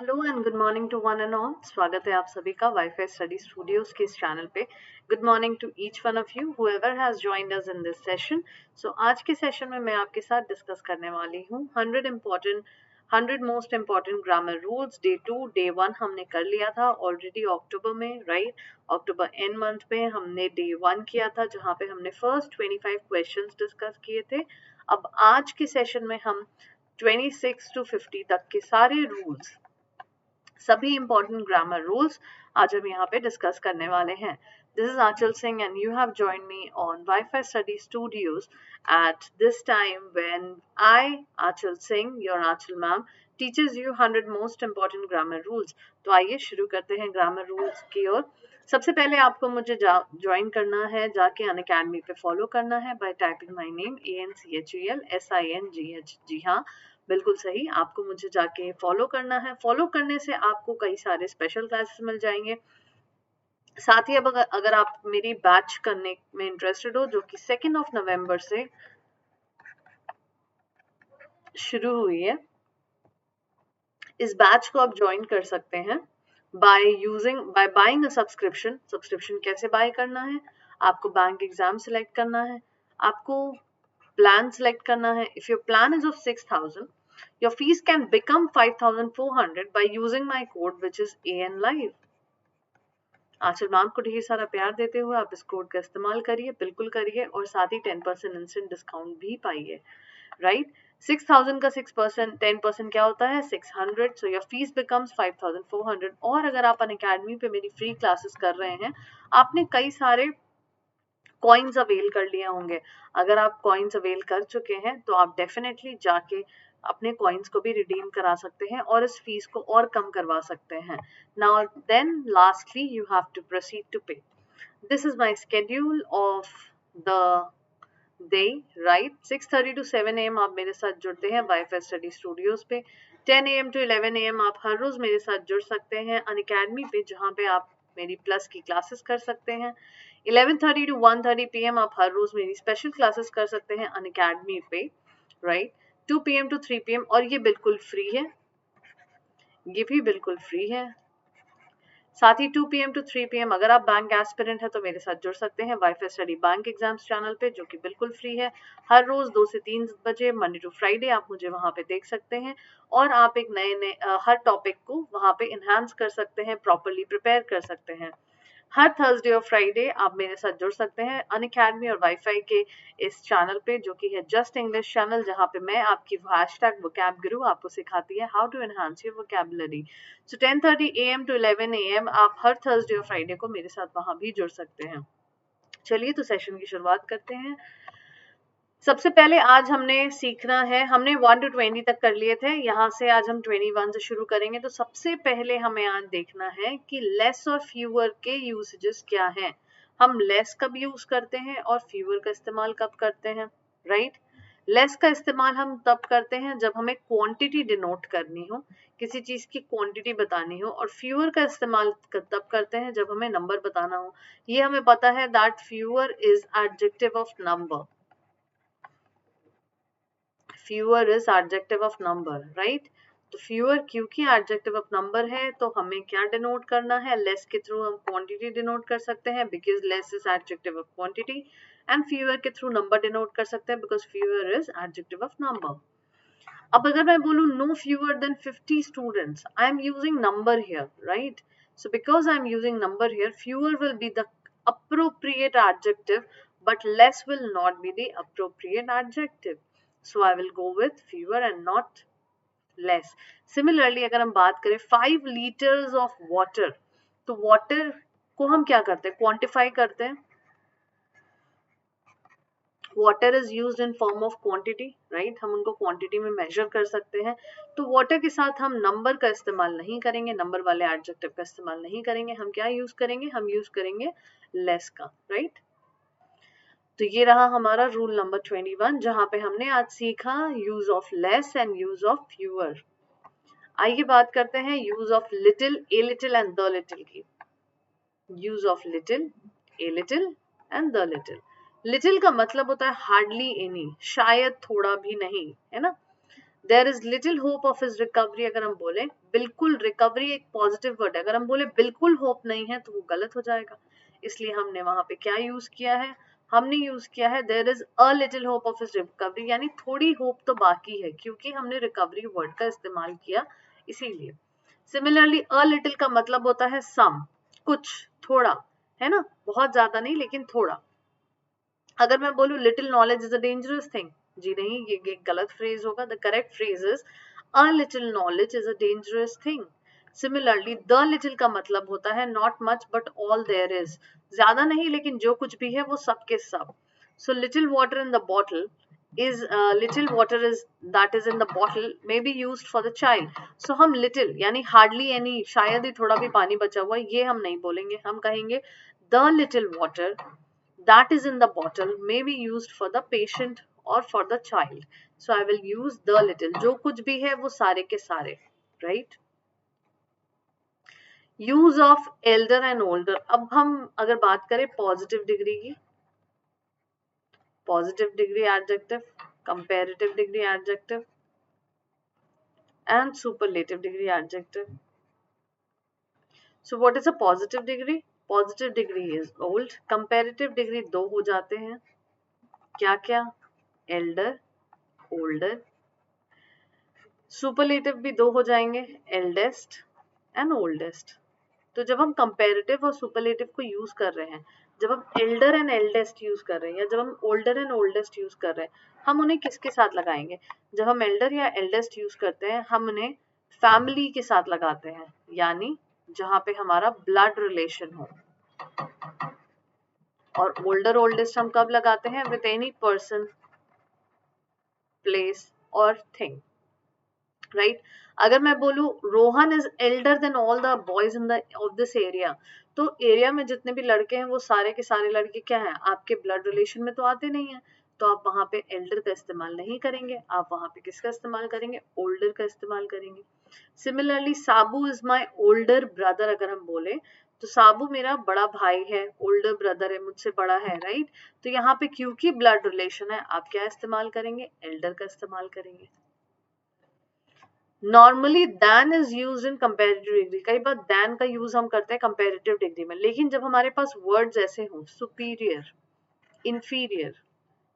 Hello and good morning to one and all. स्वागत है आप सभी का वाईफाई स्टडी स्टूडियोज के इस चैनल पे। Good morning to each one of you whoever has joined us in this session. So आज के सेशन में मैं आपके साथ डिस्कस करने वाली हूँ 100 most important grammar rules. Day 2 day 1 हमने कर लिया था ऑलरेडी अक्टूबर में, राइट। अक्टूबर एंड मंथ में हमने डे 1 किया था जहाँ पे हमने फर्स्ट 25 क्वेश्चंस डिस्कस किए थे। अब आज के सेशन में हम 26 to 50 तक के सारे रूल्स, सभी इंपॉर्टेंट ग्रामर रूल्स आज हम यहाँ पे डिस्कस करने वाले हैं। This is Aanchal Singh and you have joined me on wifi study studios at this time when I, Achal Singh, your Achal ma'am, teaches you 100 most important grammar rules। तो आइए शुरू करते हैं ग्रामर रूल्स की ओर। सबसे पहले आपको मुझे ज्वाइन करना है, जाके अनअकैडमी पे फॉलो करना है bye typing my name ANCHEL SINGH। जी हाँ, बिल्कुल सही, आपको मुझे जाके फॉलो करना है। फॉलो करने से आपको कई सारे स्पेशल क्लासेस मिल जाएंगे। साथ ही अब अगर आप मेरी बैच करने में इंटरेस्टेड हो, जो कि 2 नवंबर से शुरू हुई है, इस बैच को आप ज्वाइन कर सकते हैं by buying a subscription. Subscription कैसे बाय करना है? आपको बैंक एग्जाम सिलेक्ट करना है, आपको प्लान सिलेक्ट करना है। If your plan is of 6000, your fees can become 5400 by using my code which is AN Live। Aanchal ma'am को ढेर सारा प्यार देते हुए आप इस कोड का इस्तेमाल करिए, बिल्कुल करिए, और साथ ही 10% इंस्टेंट डिस्काउंट भी पाइए, राइट। 6000 का 6%, 10% क्या होता है? 600। So your fees becomes 5400। और अगर आप अनअकैडमी पे मेरी फ्री क्लासेस कर रहे हैं, आपने कई सारे कॉइन्स अवेल कर लिए होंगे। अगर आप कॉइन्स अवेल कर चुके हैं तो आप डेफिनेटली जाके अपने कॉइन्स को भी रिडीम करा सकते हैं और इस फीस को और कम करवा सकते हैं। Now then lastly you have to proceed to pay. This is my schedule of the day, right. 6:30 to 7 AM आप मेरे साथ जुड़ते हैं वाईफाई स्टडी स्टूडियोज पे। 10 AM to 11 AM आप हर रोज मेरे साथ जुड़ सकते हैं अनअकैडमी पे, जहाँ पे आप मेरी प्लस की क्लासेस कर सकते हैं। 11:30 to 1:30 PM आप हर रोज मेरी स्पेशल क्लासेस कर सकते हैं अनअकैडमी पे, राइट। 2 PM to 3 PM, और ये बिल्कुल फ्री है, ये भी बिल्कुल फ्री है। साथ ही 2 PM to 3 PM अगर आप बैंक एस्पिरेंट है तो मेरे साथ जुड़ सकते हैं wifi study bank exams channel पे, जो कि बिल्कुल फ्री है। हर रोज 2 से 3 बजे मंडे टू फ्राइडे आप मुझे वहां पे देख सकते हैं और आप एक नए हर टॉपिक को वहां पे इन्हांस कर सकते हैं, प्रॉपरली प्रिपेयर कर सकते हैं। हर थर्सडे और फ्राइडे आप मेरे साथ जुड़ सकते हैं अनअकैडमी और वाईफाई के इस चैनल पे, जो कि है जस्ट इंग्लिश चैनल, जहाँ पे मैं आपकी हैशटैग वोकैब गुरु आपको सिखाती है how to enhance your vocabulary. So 10:30 AM to 11 AM आप हर थर्सडे और फ्राइडे को मेरे साथ वहां भी जुड़ सकते हैं। चलिए तो सेशन की शुरुआत करते हैं। सबसे पहले आज हमने सीखना है, हमने 1 to 20 तक कर लिए थे, यहाँ से आज हम 21 से शुरू करेंगे। तो सबसे पहले हमें आज देखना है कि लेस और फ्यूअर के यूसेजेस क्या हैं। हम लेस कब यूज करते हैं और फ्यूअर का इस्तेमाल कब करते हैं, राइट। लेस का इस्तेमाल हम तब करते हैं जब हमें क्वांटिटी डिनोट करनी हो, किसी चीज की क्वांटिटी बतानी हो, और फ्यूअर का इस्तेमाल तब करते हैं जब हमें नंबर बताना हो। ये हमें पता है that fewer is adjective of number. fewer is adjective of number, right। तो fewer क्योंकि adjective of number है तो हमें क्या डिनोट करना है? less के थ्रू हम quantity डिनोट कर सकते हैं because less is adjective of quantity, and fewer के थ्रू number डिनोट कर सकते हैं because fewer is adjective of number। अब अगर मैं बोलूं no fewer than 50 students, I am using number here, right। So because I am using number here, fewer will be the appropriate adjective but less will not be the appropriate adjective। So I will go with fewer and not less। Similarly अगर हम बात करें 5 liters of water, तो water को हम क्या करते हैं? क्वांटिफाई करते हैं। Water is used in form of quantity, right. हम उनको क्वांटिटी में मेजर कर सकते हैं। तो वाटर के साथ हम नंबर का इस्तेमाल नहीं करेंगे, नंबर वाले एडजेक्टिव का इस्तेमाल नहीं करेंगे। हम क्या यूज करेंगे? हम यूज करेंगे लेस का, राइट। तो ये रहा हमारा रूल नंबर 21, जहां पे हमने आज सीखा use of less and use of fewer. आइए बात करते हैं use of little, a little and the little की। Use of little, a little and the little. Little का मतलब होता है हार्डली एनी, शायद थोड़ा भी नहीं, है ना। There is little hope of his recovery, अगर हम बोले बिल्कुल, रिकवरी एक पॉजिटिव वर्ड है, अगर हम बोले बिल्कुल होप नहीं है तो वो गलत हो जाएगा, इसलिए हमने वहां पे क्या यूज किया है, हमने यूज किया है there is a little hope of his recovery, यानी थोड़ी होप तो बाकी है, क्योंकि हमने रिकवरी वर्ड का इस्तेमाल किया इसीलिए। सिमिलरली अ लिटिल का मतलब होता है सम, कुछ, थोड़ा, है ना, बहुत ज्यादा नहीं लेकिन थोड़ा। अगर मैं बोलूं little knowledge is a dangerous thing, जी नहीं, ये गलत फ्रेज होगा। The correct phrase is a little knowledge is a dangerous thing. Similarly the little का मतलब होता है not much but all there is, ज्यादा नहीं लेकिन जो कुछ भी है वो सब के सब। So little water in the bottle is little water is that is in the bottle may be used for the child. So हम little यानी hardly any, शायद ही थोड़ा भी पानी बचा हुआ है, ये हम नहीं बोलेंगे, हम कहेंगे the little water that is in the bottle may be used for the patient or for the child. So I will use the little, जो कुछ भी है वो सारे के सारे, right? Use of Elder and older, अब हम अगर बात करें पॉजिटिव डिग्री की, positive degree adjective, comparative degree adjective and superlative degree adjective. So what is a positive degree? Positive degree is old. Comparative degree दो हो जाते हैं, क्या क्या, elder, older. Superlative भी दो हो जाएंगे, eldest and oldest. तो जब हम comparative और superlative को यूज कर रहे हैं, जब हम elder and eldest यूज कर रहे हैं, या जब हम older and oldest यूज कर रहे हैं, हम उन्हें किसके साथ लगाएंगे? जब हम elder या eldest यूज करते हैं, हम उन्हें फैमिली के साथ लगाते हैं, यानी जहां पे हमारा ब्लड रिलेशन हो। और ओल्डर ओल्डेस्ट हम कब लगाते हैं? विद एनी पर्सन, प्लेस और थिंग, राइट? अगर मैं बोलूं Rohan is elder than all the boys in the of this area, तो एरिया में जितने भी लड़के हैं वो सारे के सारे लड़के क्या हैं? आपके ब्लड रिलेशन में तो आते नहीं है, तो आप वहां पे एल्डर का इस्तेमाल नहीं करेंगे, आप वहां पे किसका इस्तेमाल करेंगे? ओल्डर का इस्तेमाल करेंगे। Similarly Sabu is my older brother, अगर हम बोले तो साबू मेरा बड़ा भाई है, ओल्डर ब्रदर है, मुझसे बड़ा है, राइट? तो यहाँ पे क्योंकि ब्लड रिलेशन है, आप क्या इस्तेमाल करेंगे? एल्डर का इस्तेमाल करेंगे। Normally than is use in comparative degree, कई बार दैन का यूज हम करते हैं कंपेरेटिव डिग्री में, लेकिन जब हमारे पास वर्ड्स ऐसे हों, superior, inferior,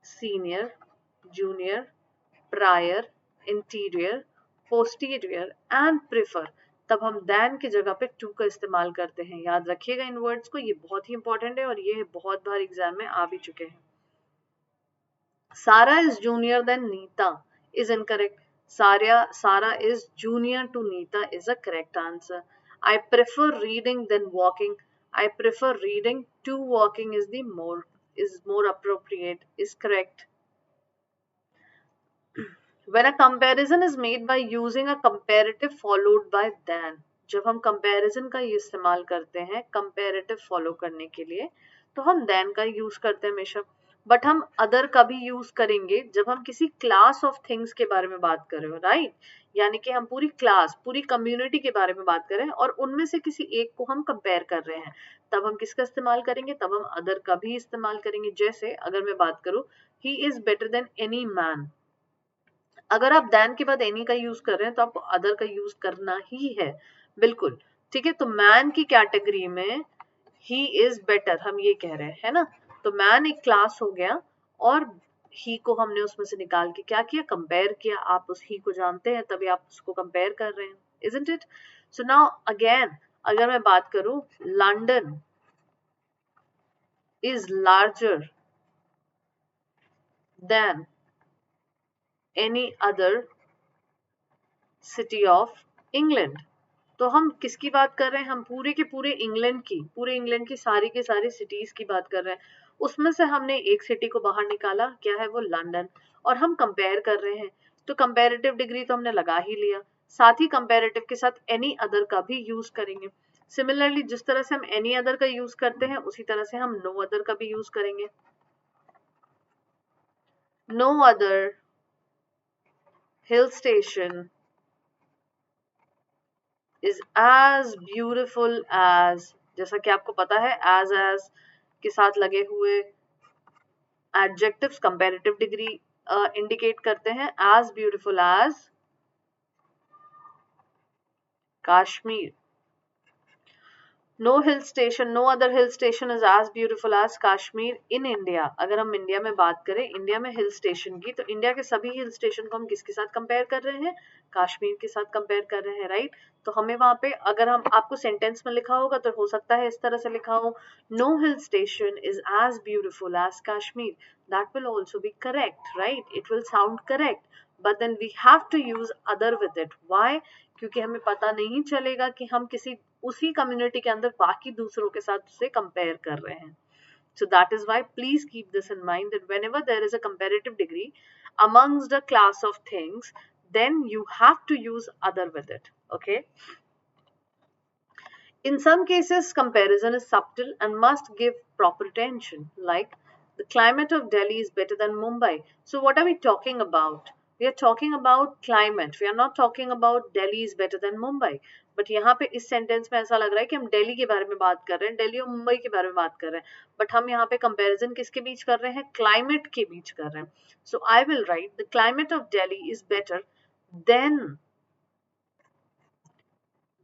senior, junior, prior, interior, posterior and prefer, तब हम दैन की जगह पे टू का इस्तेमाल करते हैं। याद रखिएगा इन वर्ड्स को, ये बहुत ही इंपॉर्टेंट है और ये बहुत बार एग्जाम में आ भी चुके हैं। Sarah is junior than Neeta is incorrect. Sarah is junior to Neeta is a correct answer. I prefer reading than walking. I prefer reading to walking is more appropriate, is correct. When a comparison is made by using a comparative followed by than, जब हम comparison का इस्तेमाल करते हैं comparative follow करने के लिए, तो हम than का यूज करते हैं हमेशा, बट हम अदर का भी यूज करेंगे जब हम किसी क्लास ऑफ थिंग्स के बारे में बात कर रहे हो, राइट? यानी कि हम पूरी क्लास, पूरी कम्युनिटी के बारे में बात कर रहे हैं और उनमें से किसी एक को हम कंपेयर कर रहे हैं, तब हम किसका इस्तेमाल करेंगे? तब हम अदर का भी इस्तेमाल करेंगे। जैसे अगर मैं बात करूं, he is better then any man, अगर आप देन के बाद एनी का यूज कर रहे हैं तो आपको अदर का यूज करना ही है, बिल्कुल, ठीक है? तो मैन की कैटेगरी में ही इज बेटर हम ये कह रहे हैं, है ना? तो मैन एक क्लास हो गया और ही को हमने उसमें से निकाल के क्या किया? कंपेयर किया। आप उस ही को जानते हैं तभी आप उसको कंपेयर कर रहे हैं, isn't it? So now again अगर मैं बात करूं, London is larger than any other city of England, तो हम किसकी बात कर रहे हैं? हम पूरे के पूरे इंग्लैंड की, पूरे इंग्लैंड की सारी के सारी सिटीज की बात कर रहे हैं। उसमें से हमने एक सिटी को बाहर निकाला, क्या है वो? लंदन, और हम कंपेयर कर रहे हैं, तो कंपेरेटिव डिग्री तो हमने लगा ही लिया, साथ ही कंपेरेटिव के साथ एनी अदर का भी यूज करेंगे। सिमिलरली जिस तरह से हम एनी अदर का यूज करते हैं उसी तरह से हम नो अदर का भी यूज करेंगे। No other hill station is as beautiful as, जैसा कि आपको पता है as के साथ लगे हुए adjectives comparative degree indicate करते हैं, as beautiful as Kashmir. No hill station, no other hill station is as beautiful as Kashmir in India. अगर हम इंडिया में बात करें, इंडिया में हिल स्टेशन की, तो इंडिया के सभी हिल स्टेशन को हम किसके साथ कंपेयर कर रहे हैं? कश्मीर के साथ कंपेयर कर रहे हैं, राइट? तो हमें वहां पे अगर हम आपको सेंटेंस में लिखा होगा तो हो सकता है इस तरह से लिखा हो, no hill station is as beautiful as Kashmir. That will also be correct, right? It will sound correct. But then we have to use other with it. Why? क्योंकि हमें पता नहीं चलेगा कि हम किसी उसी कम्युनिटी के अंदर बाकी दूसरों के साथ उसे कंपेयर कर रहे हैं. So that is why please keep this in mind that whenever there is a comparative degree amongst a class of things, then you have to use other with it. Okay. In some cases, comparison is subtle and must give proper attention. Like the climate of Delhi is better than Mumbai. So what are we talking about? We are talking about climate. We are not talking about Delhi is better than Mumbai. But यहाँ पे इस sentence में ऐसा लग रहा है कि हम दिल्ली के बारे में बात कर रहे हैं, दिल्ली और मुंबई के बारे में बात कर रहे हैं, बट हम यहाँ पे कंपैरिजन किसके बीच कर रहे हैं? क्लाइमेट के बीच कर रहे हैं. So I will write the climate of Delhi is better than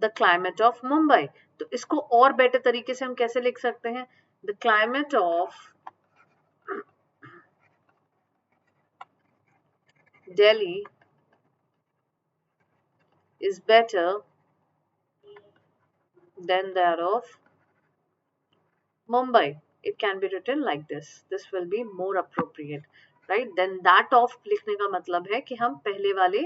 the climate of Mumbai. तो इसको और बेटर तरीके से हम कैसे लिख सकते हैं? The climate of Delhi is better than that of Mumbai. It can be written like this. This will be more appropriate, right? Then that of लिखने का मतलब है कि हम पहले वाले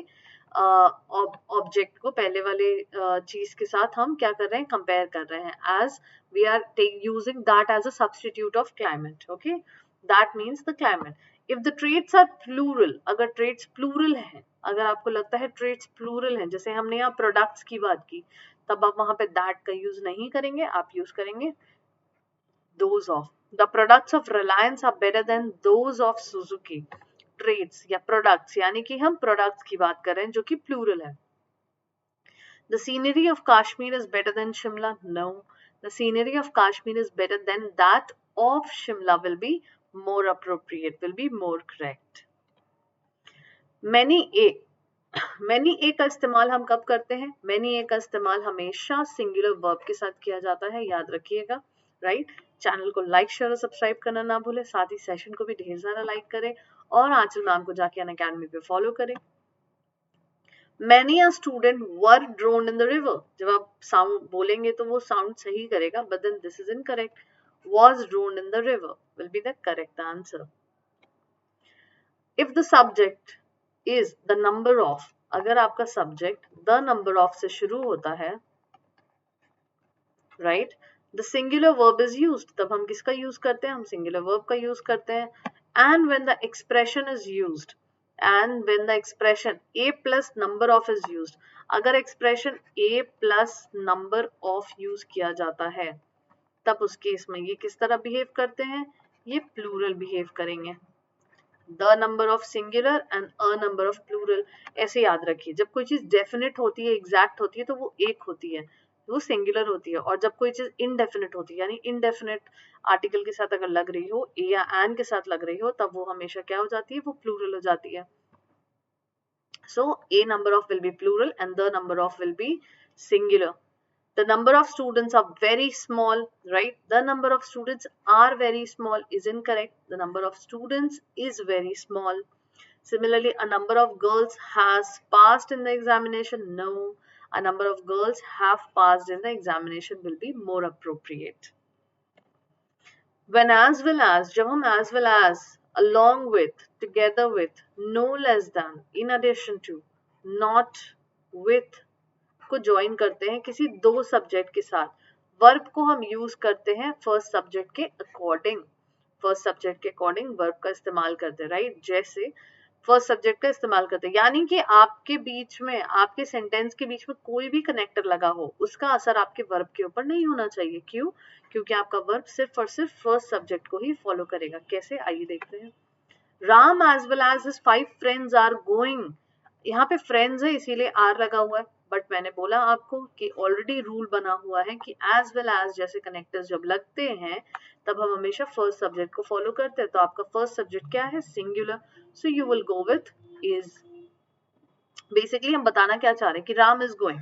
ऑब्जेक्ट को, पहले वाले चीज के साथ हम क्या कर रहे हैं? कंपेयर कर रहे हैं. As we are using that as a substitute of climate. Okay, that means the climate. If the traits are plural, अगर traits plural हैं, अगर आपको लगता है traits plural हैं, जैसे हमने यहाँ products की बात की, तब आप वहां पे that का यूज नहीं करेंगे, आप यूज करेंगे those of. The products of Reliance are better than those of Suzuki. Traits या products, यानी कि हम products की बात कर रहे हैं जो कि plural है. The scenery of Kashmir is better than Shimla. No, the scenery of Kashmir is better than that of Shimla will be more appropriate, will be more correct. Many a का इस्तेमाल हम कब करते हैं? many a का इस्तेमाल हमेशा singular verb के साथ किया जाता है, याद रखिएगा, राइट? चैनल को लाइक शेयर और सब्सक्राइब करना ना भूलें, साथ ही सेशन को भी ढेर सारा लाइक करें और आंचल मैम को जाके अनअकैडमी पे फॉलो करें. Many a student were drowned in the river. जब आप साउंड बोलेंगे तो वो साउंड सही करेगा, but then this is incorrect. Was drowned in the river will be the correct answer. If the subject is the number of, अगर आपका subject the number of से शुरू होता है, right? The singular verb is used. तब हम किसका use करते हैं? हम singular verb का यूज करते हैं. And when the expression is used, and when the expression a plus number of is used, अगर expression a plus number of use किया जाता है, तब उस केस में ये किस तरह बिहेव करते हैं? ये प्लूरल बिहेव करेंगे. The number of singular and a number of plural. ऐसे याद रखिए, जब कोई चीज डेफिनेट होती है, एग्जैक्ट होती है, तो वो एक होती है, वो सिंगुलर होती है. और जब कोई चीज इनडेफिनेट होती है, यानी इनडेफिनेट आर्टिकल के साथ अगर लग रही हो, ए या एन के साथ लग रही हो, तब वो हमेशा क्या हो जाती है? वो प्लूरल हो जाती है. So a number of will be plural and the number of will be singular. The number of students are very small, right? The number of students are very small is incorrect. The number of students is very small. Similarly, a number of girls has passed in the examination. No, a number of girls have passed in the examination will be more appropriate. When as well as, जब हम as well as, along with, together with, no less than, in addition to, not with को join करते हैं किसी दो subject के साथ, verb को हम यूज करते हैं फर्स्ट सब्जेक्ट के अकॉर्डिंग. फर्स्ट सब्जेक्ट के अकॉर्डिंग वर्ब का इस्तेमाल करते हैं, राइट? जैसे फर्स्ट सब्जेक्ट का इस्तेमाल करते हैं, यानी कि आपके बीच में, आपके सेंटेंस के बीच में कोई भी कनेक्टर लगा हो, उसका असर आपके वर्ब के ऊपर नहीं होना चाहिए. क्यों? क्योंकि आपका वर्ब सिर्फ और सिर्फ फर्स्ट सब्जेक्ट को ही फॉलो करेगा. कैसे? आइए देखते हैं. Ram as well as his 5 friends are going. यहाँ पे फ्रेंड्स है इसीलिए आर लगा हुआ है, बट मैंने बोला आपको कि ऑलरेडी रूल बना हुआ है कि एज वेल एज जैसे कनेक्टर्स जब लगते हैं तब हम हमेशा फर्स्ट सब्जेक्ट को फॉलो करते हैं. तो आपका फर्स्ट सब्जेक्ट क्या है? Singular. So you will go with is. Basically हम बताना क्या चाह रहे हैं कि राम इज गोइंग.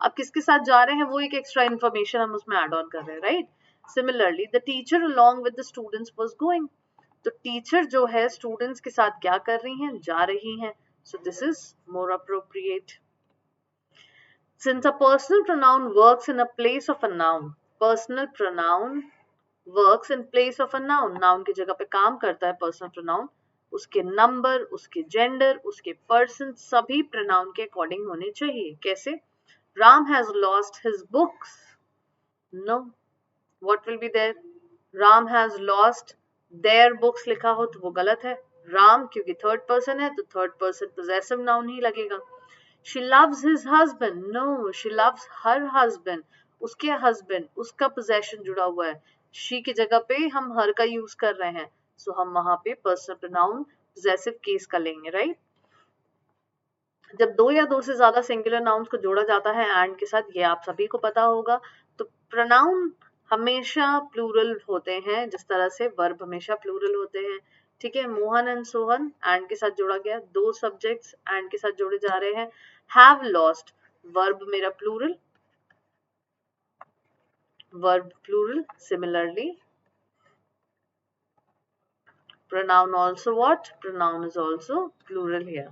आप किसके साथ जा रहे हैं वो एक एक्स्ट्रा इन्फॉर्मेशन हम उसमें ऐड ऑन कर रहे हैं, right. Similarly the teacher along with the students was going, तो टीचर जो है स्टूडेंट्स के साथ क्या कर रही हैं, जा रही हैं, so this is more appropriate. Since a personal pronoun works in a place of a noun, personal pronoun works in place of a noun, noun की जगह पे काम करता है personal pronoun, उसके नंबर, उसके जेंडर, उसके पर्सन सभी pronoun के अकॉर्डिंग होने चाहिए। कैसे? Ram has lost his books. No. What will be there? Ram has lost their books लिखा हो तो वो गलत है। राम क्योंकि थर्ड पर्सन है तो थर्ड पर्सन पोजेसिव नाउन ही लगेगा। She loves his husband. No, she loves her husband. उसके हस्बैंड, उसका पोजेशन जुड़ा हुआ है। she की जगह पे हम हर का यूज कर रहे हैं, सो हम वहां पे पर्सनल प्रोनाउन पोजेसिव केस का लेंगे, राइट। जब दो या दो से ज्यादा सिंगुलर नाउन्स को जोड़ा जाता है एंड के साथ, ये आप सभी को पता होगा, तो प्रोनाउन हमेशा प्लूरल होते हैं, जिस तरह से वर्ब हमेशा प्लूरल होते हैं, ठीक है। मोहन एंड सोहन एंड के साथ जोड़ा गया, दो सब्जेक्ट्स एंड के साथ जोड़े जा रहे हैं। हैव लॉस्ट, वर्ब मेरा plural, verb plural. Similarly pronoun also what? Pronoun is also plural here.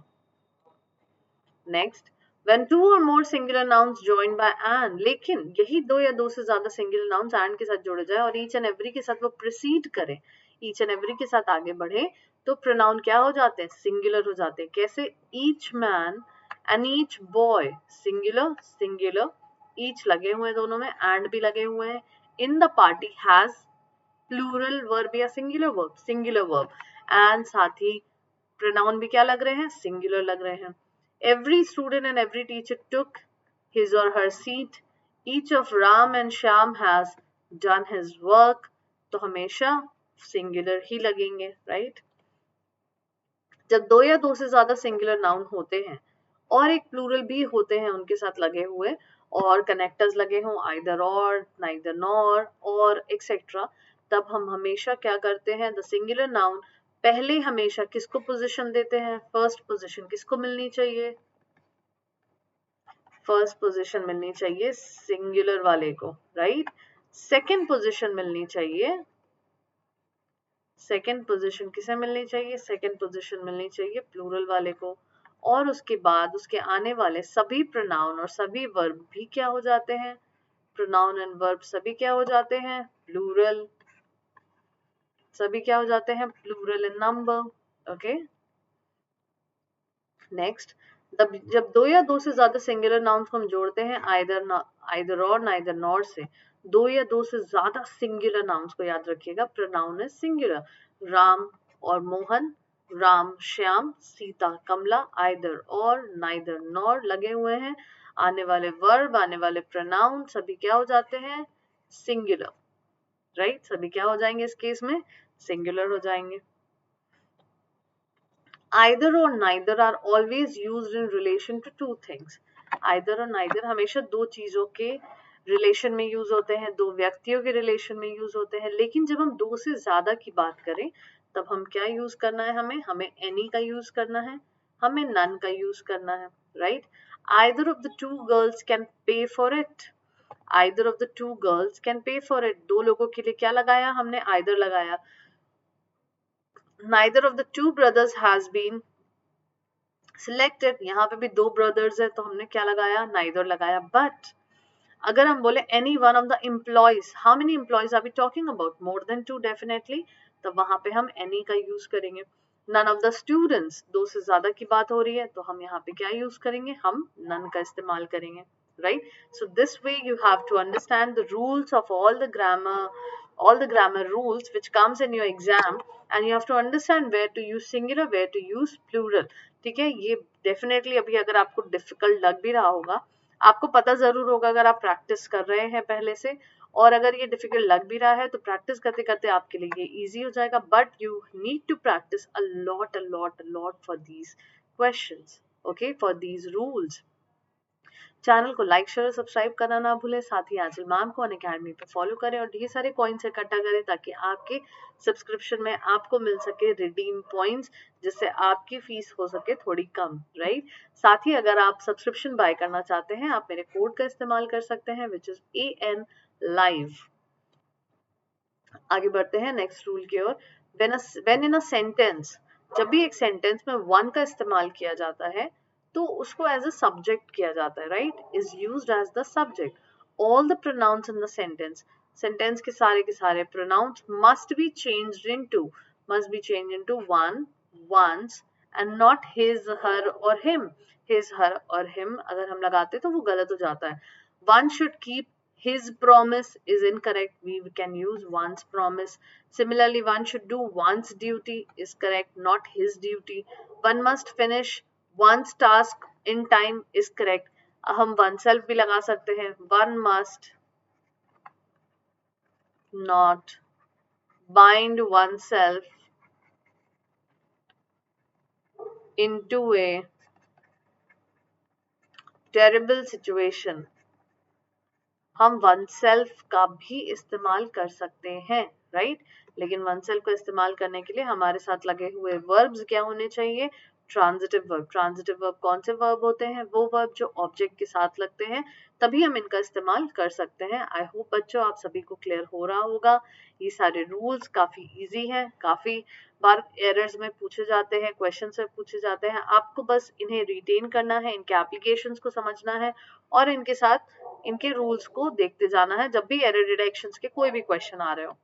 Next, when two or more singular nouns joined by an, लेकिन यही दो या दो से ज्यादा singular nouns and के साथ जोड़े जाए और each and every के साथ वो proceed करे, each and every के साथ आगे बढ़े, तो pronoun क्या हो जाते हैं? Singular हो जाते हैं। कैसे? Each man and each boy, singular singular, each लगे हुए हैं दोनों में, and भी लगे हुए हैं। In the party has plural verb या singular verb? Singular verb। and साथ ही pronoun भी क्या लग रहे हैं? Singular लग रहे हैं। Every student and every teacher took his or her seat. Each of Ram and Shyam has done his work. तो हमेशा singular ही लगेंगे, right? जब दो या दो से ज्यादा singular noun होते हैं और एक plural भी होते हैं उनके साथ लगे हुए और connectors लगे हों either or, neither nor, और etc., तब हम हमेशा क्या करते हैं? The singular noun पहले हमेशा किसको पोजीशन देते हैं? फर्स्ट पोजीशन किसको मिलनी चाहिए? फर्स्ट पोजीशन मिलनी चाहिए सिंगुलर वाले को, राइट। सेकंड पोजीशन मिलनी चाहिए, सेकंड पोजीशन किसे मिलनी चाहिए? सेकंड पोजीशन मिलनी चाहिए प्लूरल वाले को। और उसके बाद उसके आने वाले सभी प्रोनाउन और सभी वर्ब भी क्या हो जाते हैं? प्रोनाउन एंड वर्ब सभी क्या हो जाते हैं? प्लूरल। सभी क्या हो जाते हैं? प्लूरल इन नंबर, ओके। नेक्स्ट, जब दो या दो से ज्यादा सिंगुलर नाउन्स को हम जोड़ते हैं आइदर और नाइदर नॉर से, दो या दो से ज्यादा सिंगुलर नाउन्स को याद रखिएगा, प्रोनाउन है सिंगुलर। राम और मोहन, राम श्याम, सीता कमला, आइदर और नाइदर नॉर लगे हुए हैं। आने वाले वर्ब, आने वाले प्रोनाउन सभी क्या हो जाते हैं? Singular, right. सभी क्या हो जाएंगे इस केस में? सिंगुलर हो जाएंगे। Either or neither are always used in relation to two things. Either और neither हमेशा दो चीजों के रिलेशन में यूज होते हैं, दो व्यक्तियों के रिलेशन में यूज होते हैं। लेकिन जब हम दो से ज्यादा की बात करें तब हम क्या यूज करना है? हमें any का यूज करना है, हमें none का यूज करना है, right. Either of the two girls can pay for it. Either of the two girls can pay for it. दो लोगों के लिए क्या लगाया हमने? either लगाया। neither of the two brothers has been selected. यहाँ पे भी दो brothers है तो हमने क्या लगाया? neither लगाया। but अगर हम बोले any one of the employees, how many employees are we talking about? more than two definitely, तो वहां पे हम any का यूज करेंगे। none of the students, दो से ज्यादा की बात हो रही है तो हम यहाँ पे क्या यूज करेंगे? हम none का इस्तेमाल करेंगे, right? So this way you have to understand the rules of all the grammar rules which comes in your exam, and you have to understand where to use singular, where to use plural, ठीक है। ये definitely अभी अगर आपको difficult लग भी रहा होगा, आपको पता जरूर होगा अगर आप प्रैक्टिस कर रहे हैं पहले से, और अगर ये डिफिकल्ट लग भी रहा है तो प्रैक्टिस करते करते आपके लिए ये इजी हो जाएगा। But you need to practise a lot for these questions, okay, for these rules. Channel को लाइक शेयर सब्सक्राइब करना ना भूलें, साथ ही आंचल मैम को अनअकैडमी पे फॉलो करें और ढेर सारे कॉइन्स इकट्ठा करें ताकि आपके सब्सक्रिप्शन में आपको मिल सके रिडीम पॉइंट्स, जिससे आपकी फीस हो सके थोड़ी कम, राइट। साथ ही अगर आप सब्सक्रिप्शन बाय करना चाहते हैं आप मेरे कोड का इस्तेमाल कर सकते हैं विच इज AN live। आगे बढ़ते हैं नेक्स्ट रूल की ओर। when in a sentence, जब भी एक सेंटेंस में वन का इस्तेमाल किया जाता है तो उसको एज अ सब्जेक्ट किया जाता है, right, is used as the subject. All the pronouns in the sentence के सारे pronouns must be changed into one, ones and not his, her और हिम। हिज, हर और हिम अगर हम लगाते तो वो गलत हो जाता है। One should keep his promise is incorrect, we can use one's promise. Similarly, one should do one's duty is correct, not his duty. One must finish one's task in time is correct. हम oneself भी लगा सकते हैं, one must not bind oneself into a terrible situation. हम one self का भी इस्तेमाल कर सकते हैं, राइट, लेकिन वन सेल्फ का इस्तेमाल करने के लिए हमारे साथ लगे हुए वर्ब्स क्या होने चाहिए? Transitive verb. ट्रांजिटिव वर्ब कौन से वर्ब होते हैं? वो वर्ब जो ऑब्जेक्ट के साथ लगते हैं, तभी हम इनका इस्तेमाल कर सकते हैं। आई होप बच्चों आप सभी को क्लियर हो रहा होगा। ये सारे रूल्स काफी इजी हैं, काफी बार एरर्स में पूछे जाते हैं, क्वेश्चंस में पूछे जाते हैं। आपको बस इन्हें रिटेन करना है, इनके एप्लीकेशंस को समझना है और इनके साथ इनके रूल्स को देखते जाना है जब भी एरर डिटेक्शंस के कोई भी क्वेश्चन आ रहे हो।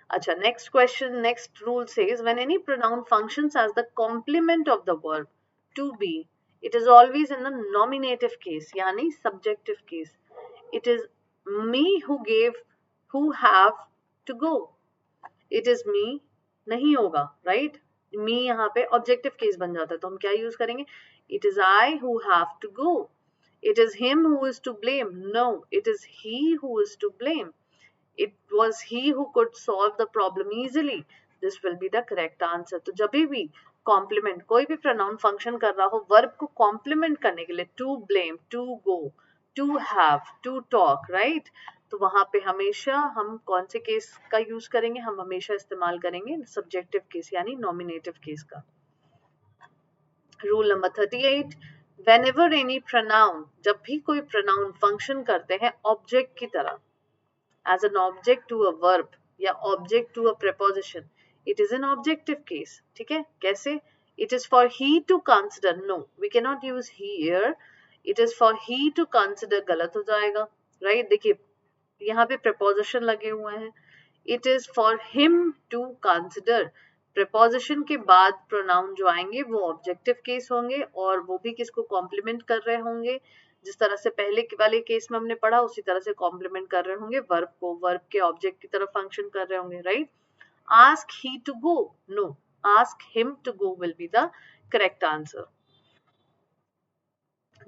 अच्छा, next question, next rule says when any pronoun functions as the complement of the verb to be, it is always in the nominative case, यानी subjective case. It is me who gave, who have to go. It is me नहीं होगा, right, मी यहाँ पे objective case बन जाता है, तो हम क्या यूज करेंगे? It is I who have to go. It is him who is to blame. No, it is he who is to blame. It was he who could solve the problem easily. This will be the correct answer. तो जब भी complement कोई भी pronoun function कर रहा हो verb को complement करने के लिए, to blame, to go, to have, to talk, right, तो वहां पे हमेशा हम कौन से केस का यूज करेंगे? हम हमेशा इस्तेमाल करेंगे सब्जेक्टिव केस यानी नॉमिनेटिव केस का। Rule number 38, whenever any pronoun, जब भी कोई pronoun function करते हैं object की तरह, as an object to a verb या object to a preposition, it is an objective case, ठीक है? कैसे? It is for he to consider, no, we cannot use he here, it is for he to consider, गलत हो जाएगा, right? देखिए यहाँ पे preposition लगे हुए हैं, it is for him to consider, preposition के बाद प्रोनाउन जो आएंगे वो ऑब्जेक्टिव केस होंगे और वो भी किसको कॉम्प्लीमेंट कर रहे होंगे? जिस तरह से पहले वाले केस में हमने पढ़ा उसी तरह से कॉम्प्लीमेंट कर रहे होंगे वर्ब को, वर्ब के ऑब्जेक्ट की तरफ फंक्शन कर रहे होंगे, right. Ask he to go, no, ask him to go will be the correct answer.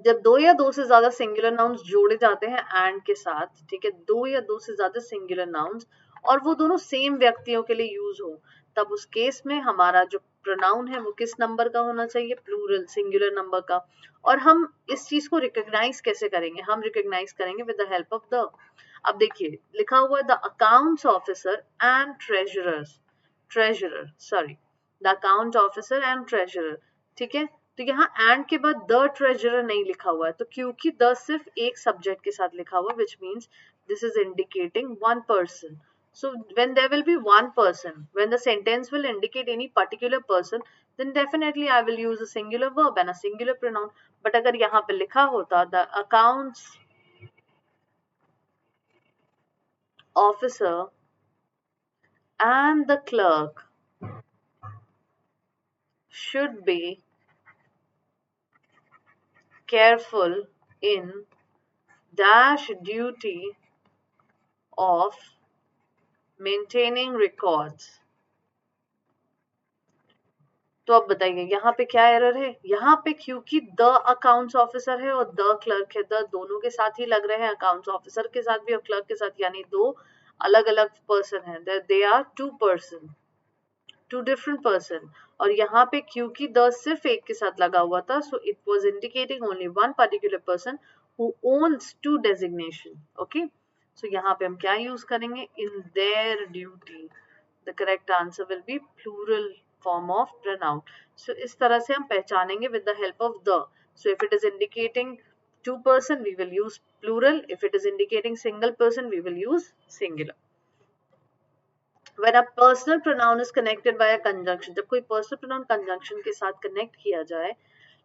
जब दो या दो से ज्यादा सिंगुलर नाउन्स जोड़े जाते हैं एंड के साथ, ठीक है, दो या दो से ज्यादा सिंगुलर नाउन्स और वो दोनों सेम व्यक्तियों के लिए यूज हो, तब उस केस में हमारा जो प्रोनाउन है वो किस नंबर का होना चाहिए? प्लूरल, सिंगुलर नंबर का। और हम इस चीज को रिकॉग्नाइज कैसे करेंगे? हम रिकॉग्नाइज करेंगे with the help of the, अब देखिए लिखा हुआ है the accounts officer and treasurer, sorry, the account officer and treasurer, ठीक है, तो यहाँ एंड के बाद द ट्रेजरर नहीं लिखा हुआ है, तो क्योंकि द सिर्फ एक सब्जेक्ट के साथ लिखा हुआ, which means this is indicating one person. So when there will be one person, when the sentence will indicate any particular person, then definitely I will use a singular verb and a singular pronoun. But अगर यहाँ पे लिखा होता the accounts officer and the clerk should be careful in dash duty of maintaining records, तो अब बताइए यहाँ पे क्या एरर है? यहाँ पे क्योंकि द अकाउंट्स ऑफिसर है और द क्लर्क है, द दोनों के साथ ही लग रहे हैं, अकाउंट्स ऑफिसर के साथ भी और क्लर्क के साथ, यानी दो अलग अलग पर्सन है, they are two person, two different person. और यहाँ पे क्योंकि द सिर्फ एक के साथ लगा हुआ था, so it was indicating only one particular person who owns to designation. Okay, so यहाँ पे हम क्या यूज करेंगे, in their duty. The correct answer will be plural form of pronoun. So इस तरह से हम पहचानेंगे with the help of the. So if it is indicating two person, we will use plural. If it is indicating single person, we will use singular. When a personal pronoun is connected by a conjunction, जब कोई personal pronoun conjunction के साथ connect किया जाए,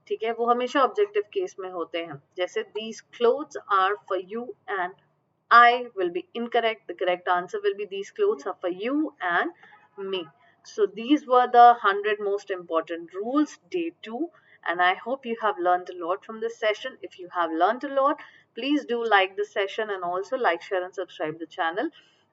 ठीक है, वो हमेशा objective case में होते हैं. जैसे these clothes are for you and I will be incorrect. The correct answer will be these clothes are for you and me. So these were the 100 most important rules, day 2. And I hope you have learned a lot from this session. If you have learned a lot, please do like the session and also like, share and subscribe the channel.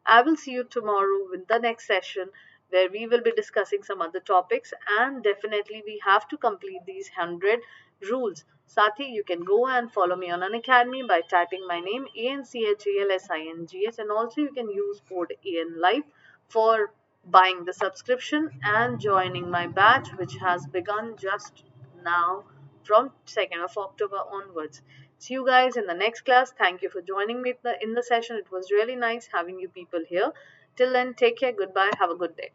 I will see you tomorrow with the next session where we will be discussing some other topics, and definitely we have to complete these 100 rules. Sathi, you can go and follow me on Unacademy by typing my name ANCHALSINGS, and also you can use code ANLIFE for buying the subscription and joining my batch, which has begun just now from 2nd of October onwards. See you guys in the next class. Thank you for joining me in the session. It was really nice having you people here. Till then, take care. Goodbye. Have a good day.